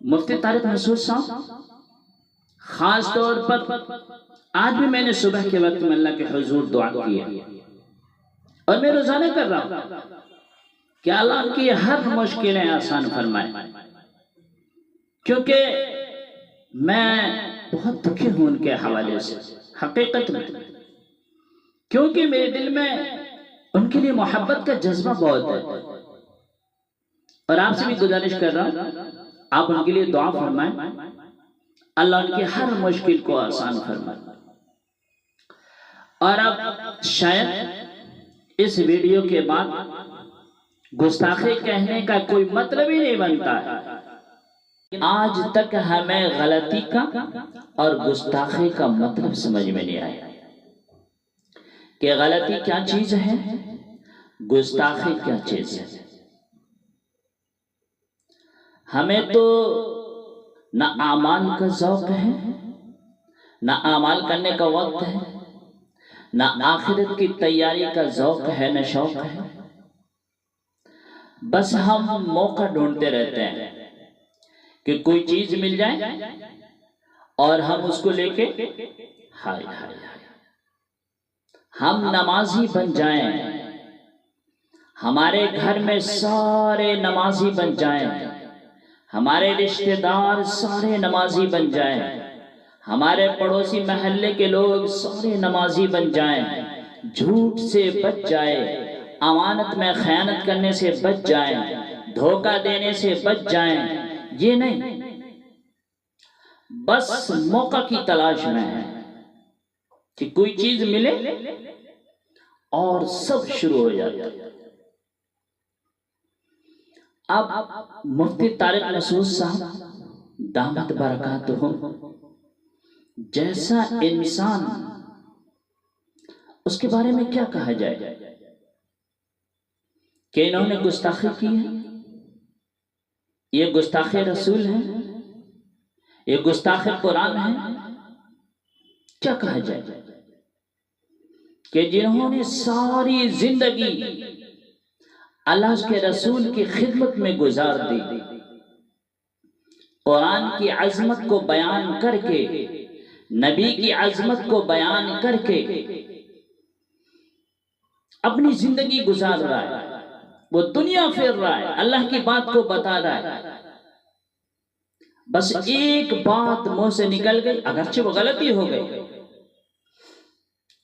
مفتی طارق مسعود صاحب خاص طور پر آج بھی میں نے صبح کے وقت میں اللہ کے حضور دعا کی ہے اور میں روزانہ کر رہا ہوں کہ اللہ ان کی ہر مشکلیں آسان فرمائے، کیونکہ میں بہت دکھی ہوں ان کے حوالے سے حقیقت میں، کیونکہ میرے دل میں ان کے لیے محبت کا جذبہ بہت ہے، اور آپ سے بھی گزارش کر رہا ہوں آپ ان کے لیے دعا فرمائیں، اللہ ان کی ہر مشکل کو آسان فرمائے۔ اور اب شاید اس ویڈیو کے بعد گستاخی کہنے کا کوئی مطلب ہی نہیں بنتا ہے۔ آج تک ہمیں غلطی کا اور گستاخی کا مطلب سمجھ میں نہیں آیا کہ غلطی کیا چیز ہے، گستاخی کیا چیز ہے۔ ہمیں تو نہ اعمال کا ذوق ہے، نہ اعمال کرنے کا وقت ہے، نہ آخرت کی تیاری کا ذوق ہے، نہ شوق ہے۔ بس ہم موقع ڈھونڈتے رہتے ہیں کہ کوئی چیز مل جائے اور ہم اس کو لے کے ہائے ہائے ہم نمازی بن جائیں، ہمارے گھر میں سارے نمازی بن جائیں، ہمارے رشتہ دار سارے نمازی بن جائیں، ہمارے پڑوسی محلے کے لوگ سارے نمازی بن جائیں، جھوٹ سے بچ جائے، امانت میں خیانت کرنے سے بچ جائیں، دھوکہ دینے سے بچ جائیں، یہ نہیں، بس موقع کی تلاش میں ہے کہ کوئی چیز ملے اور سب شروع ہو جاتا ہے۔ اب مفتی طارق مسعود صاحب دامت برکاتہ جیسا انسان، اس کے بارے میں کیا کہا جائے کہ انہوں نے گستاخی کی ہے، یہ گستاخ رسول ہے، یہ گستاخ قرآن ہے، کیا کہا جائے کہ جنہوں نے ساری زندگی اللہ کے رسول کی خدمت میں گزار دی، قرآن کی عظمت کو بیان کر کے، نبی کی عظمت کو بیان کر کے اپنی زندگی گزار رہا ہے، وہ دنیا پھر رہا ہے، اللہ کی بات کو بتا رہا ہے، بس ایک بات منہ سے نکل گئی، اگرچہ وہ غلطی ہو گئی،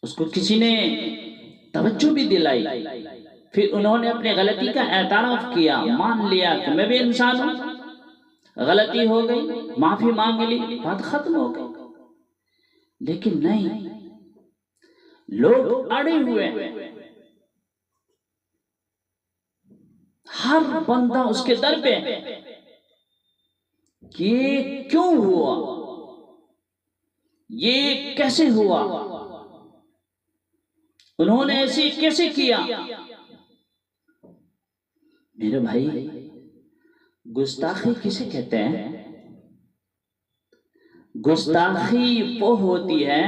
اس کو کسی نے توجہ بھی دلائی، پھر انہوں نے اپنے غلطی کا اعتراف کیا، مان لیا کہ میں بھی انسان ہوں، غلطی ہو گئی، معافی مانگ لی، بات ختم ہو گئی۔ لیکن نہیں، لوگ اڑے ہوئے، ہر بندہ اس کے در پہ کہ یہ کیوں ہوا، یہ کیسے ہوا، انہوں نے ایسے کیسے کیا۔ میرے بھائی، گستاخی کسے کہتے ہیں؟ گستاخی وہ ہوتی ہے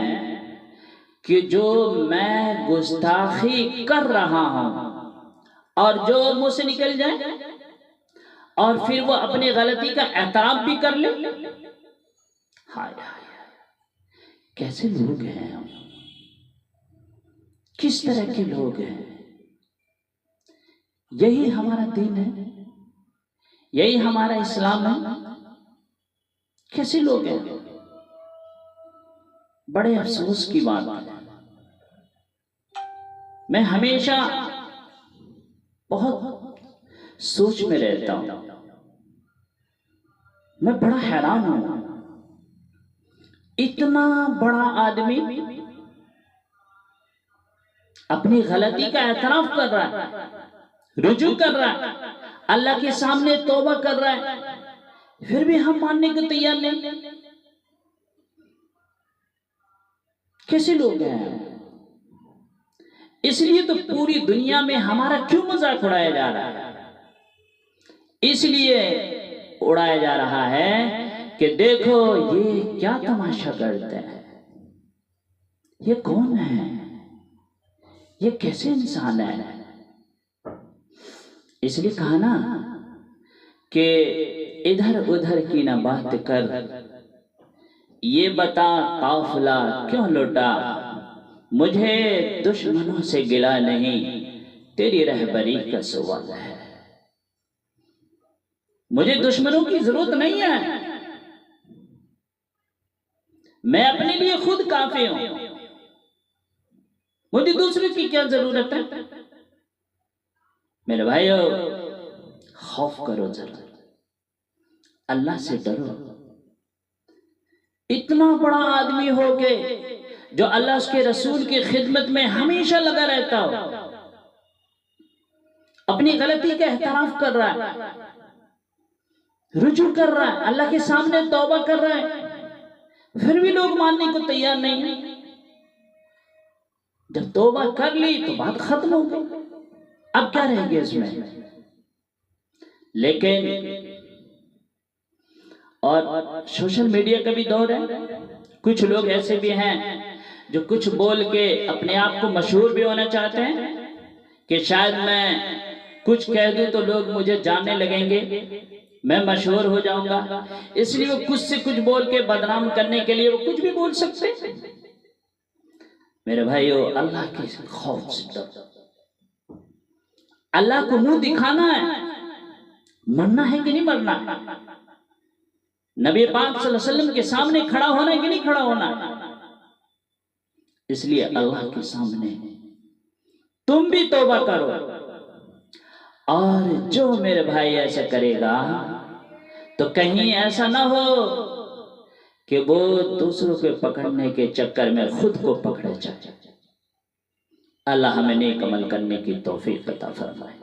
کہ جو میں گستاخی کر رہا ہوں اور جو منہ سے نکل جائے اور پھر وہ اپنی غلطی کا اعتراف بھی کر لے۔ ہائے ہائے، کیسے لوگ ہیں ہم، کس طرح کے لوگ ہیں؟ یہی ہمارا دین ہے، یہی ہمارا اسلام ہے؟ کیسے لوگ ہیں؟ بڑے افسوس کی بات ہے، میں ہمیشہ بہت سوچ میں رہتا ہوں، میں بڑا حیران ہوں، اتنا بڑا آدمی اپنی غلطی کا اعتراف کر رہا ہے، رجوع کر رہا ہے، اللہ کے سامنے توبہ کر رہا ہے، پھر بھی ہم ماننے کو تیار نہیں۔ کیسے لوگ ہیں؟ اس لیے تو پوری دنیا میں ہمارا کیوں مذاق اڑایا جا رہا ہے؟ اس لیے اڑایا جا رہا ہے کہ دیکھو یہ کیا تماشا کرتے ہیں، یہ کون ہے، یہ کیسے انسان ہے۔ اس لیے کہا نا کہ ادھر ادھر کی نہ بات کر، یہ بتا قافلہ کیوں لوٹا، مجھے دشمنوں سے گلا نہیں، تیری رہبری کا سوال ہے۔ مجھے دشمنوں کی ضرورت نہیں ہے، میں اپنے لیے خود کافی ہوں، مجھے دوسرے کی کیا ضرورت ہے؟ میرے بھائیو، خوف کرو ذرا، اللہ سے ڈرو۔ اتنا بڑا آدمی ہو کے جو اللہ اس کے رسول کی خدمت میں ہمیشہ لگا رہتا ہو، اپنی غلطی کا اعتراف کر رہا ہے، رجوع کر رہا ہے، اللہ کے سامنے توبہ کر رہا ہے، پھر بھی لوگ ماننے کو تیار نہیں ہیں۔ جب توبہ کر لی تو بات ختم ہو گئی، اب کیا رہ گیا اس میں؟ لیکن اور سوشل میڈیا کا بھی دور ہے، کچھ لوگ ایسے بھی ہیں جو کچھ بول کے اپنے آپ کو مشہور بھی ہونا چاہتے ہیں کہ شاید میں کچھ کہہ دوں تو لوگ مجھے جاننے لگیں گے، میں مشہور ہو جاؤں گا، اس لیے وہ کچھ سے کچھ بول کے بدنام کرنے کے لیے وہ کچھ بھی بول سکتے ہیں۔ میرے بھائیو، اللہ کے خوف سے ڈرو، اللہ کو منہ دکھانا ہے، مرنا ہے کہ نہیں مرنا، نبی پاک صلی اللہ علیہ وسلم کے سامنے کھڑا ہونا ہے کہ نہیں کھڑا ہونا، اس لیے اللہ کے سامنے تم بھی توبہ کرو، اور جو میرے بھائی ایسا کرے گا تو کہیں ایسا نہ ہو کہ وہ دوسروں کو پکڑنے کے چکر میں خود کو پکڑے جائے۔ اللہ ہمیں نیک عمل کرنے کی توفیق عطا فرمائے۔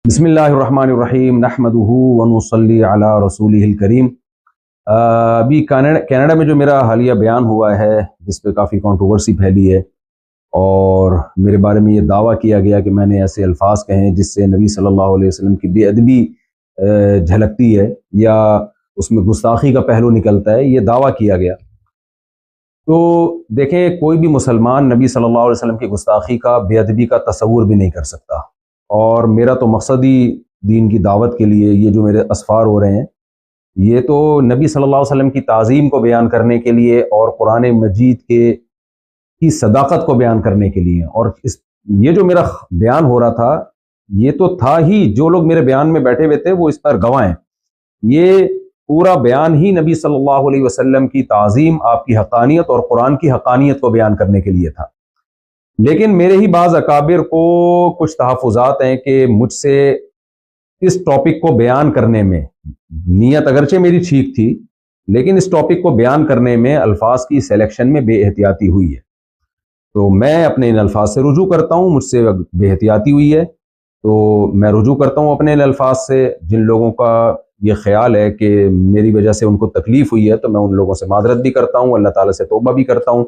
بسم اللہ الرحمن الرحیم، نحمدہ ونصلی علی رسولہ الکریم۔ ابھی کینیڈا میں جو میرا حالیہ بیان ہوا ہے جس پہ کافی کنٹروورسی پھیلی ہے، اور میرے بارے میں یہ دعویٰ کیا گیا کہ میں نے ایسے الفاظ کہیں جس سے نبی صلی اللہ علیہ وسلم کی بے ادبی جھلکتی ہے یا اس میں گستاخی کا پہلو نکلتا ہے، یہ دعویٰ کیا گیا۔ تو دیکھیں، کوئی بھی مسلمان نبی صلی اللہ علیہ وسلم کی گستاخی کا، بے ادبی کا تصور بھی نہیں کر سکتا، اور میرا تو مقصد ہی دین کی دعوت کے لیے یہ جو میرے اسفار ہو رہے ہیں، یہ تو نبی صلی اللہ علیہ وسلم کی تعظیم کو بیان کرنے کے لیے اور قرآن مجید کی صداقت کو بیان کرنے کے لیے، اور یہ جو میرا بیان ہو رہا تھا یہ تو تھا ہی، جو لوگ میرے بیان میں بیٹھے ہوئے تھے وہ اس پر گواہ ہیں، یہ پورا بیان ہی نبی صلی اللہ علیہ وسلم کی تعظیم، آپ کی حقانیت اور قرآن کی حقانیت کو بیان کرنے کے لیے تھا۔ لیکن میرے ہی بعض اکابر کو کچھ تحفظات ہیں کہ مجھ سے اس ٹاپک کو بیان کرنے میں، نیت اگرچہ میری ٹھیک تھی لیکن اس ٹاپک کو بیان کرنے میں الفاظ کی سلیکشن میں بے احتیاطی ہوئی ہے، تو میں اپنے ان الفاظ سے رجوع کرتا ہوں۔ مجھ سے بے احتیاطی ہوئی ہے تو میں رجوع کرتا ہوں اپنے ان الفاظ سے۔ جن لوگوں کا یہ خیال ہے کہ میری وجہ سے ان کو تکلیف ہوئی ہے تو میں ان لوگوں سے معذرت بھی کرتا ہوں، اللہ تعالیٰ سے توبہ بھی کرتا ہوں،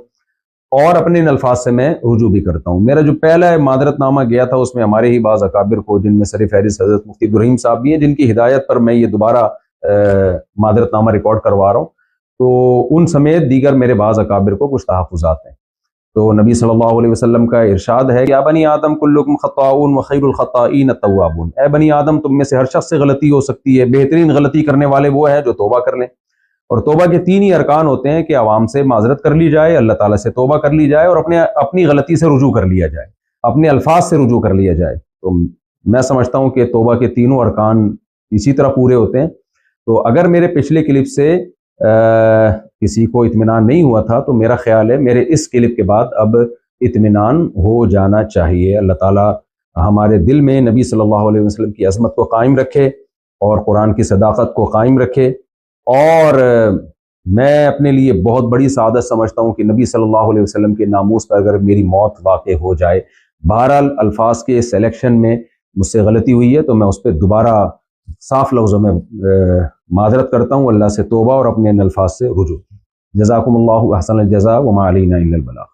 اور اپنے ان الفاظ سے میں رجوع بھی کرتا ہوں۔ میرا جو پہلا معذرت نامہ گیا تھا اس میں ہمارے ہی بعض اکابر کو، جن میں سر فہرست حضرت مفتی عبدالرحیم صاحب بھی ہیں، جن کی ہدایت پر میں یہ دوبارہ معذرت نامہ ریکارڈ کروا رہا ہوں، تو ان سمیت دیگر میرے بعض اکابر کو کچھ تحفظات ہیں۔ تو نبی صلی اللہ علیہ وسلم کا ارشاد ہے کہ یا بنی آدم کلکم خطاؤون وخیر الخطائین التوابون، اے بنی آدم تم میں سے ہر شخص سے غلطی ہو سکتی ہے، بہترین غلطی کرنے والے وہ ہیں جو توبہ کر لیں۔ اور توبہ کے تین ہی ارکان ہوتے ہیں کہ عوام سے معذرت کر لی جائے، اللہ تعالیٰ سے توبہ کر لی جائے، اور اپنی غلطی سے رجوع کر لیا جائے، اپنے الفاظ سے رجوع کر لیا جائے۔ تو میں سمجھتا ہوں کہ توبہ کے تینوں ارکان اسی طرح پورے ہوتے ہیں۔ تو اگر میرے پچھلے کلپ سے کسی کو اطمینان نہیں ہوا تھا تو میرا خیال ہے میرے اس کلپ کے بعد اب اطمینان ہو جانا چاہیے۔ اللہ تعالیٰ ہمارے دل میں نبی صلی اللہ علیہ وسلم کی عظمت کو قائم رکھے اور قرآن کی صداقت کو قائم رکھے، اور میں اپنے لیے بہت بڑی سعادت سمجھتا ہوں کہ نبی صلی اللہ علیہ وسلم کے ناموس پر اگر میری موت واقع ہو جائے۔ بہرحال الفاظ کے سلیکشن میں مجھ سے غلطی ہوئی ہے تو میں اس پہ دوبارہ صاف لفظوں میں معذرت کرتا ہوں، اللہ سے توبہ اور اپنے ان الفاظ سے رجوع۔ جزاکم اللہ احسن الجزاء وما علینا الا البلاغ۔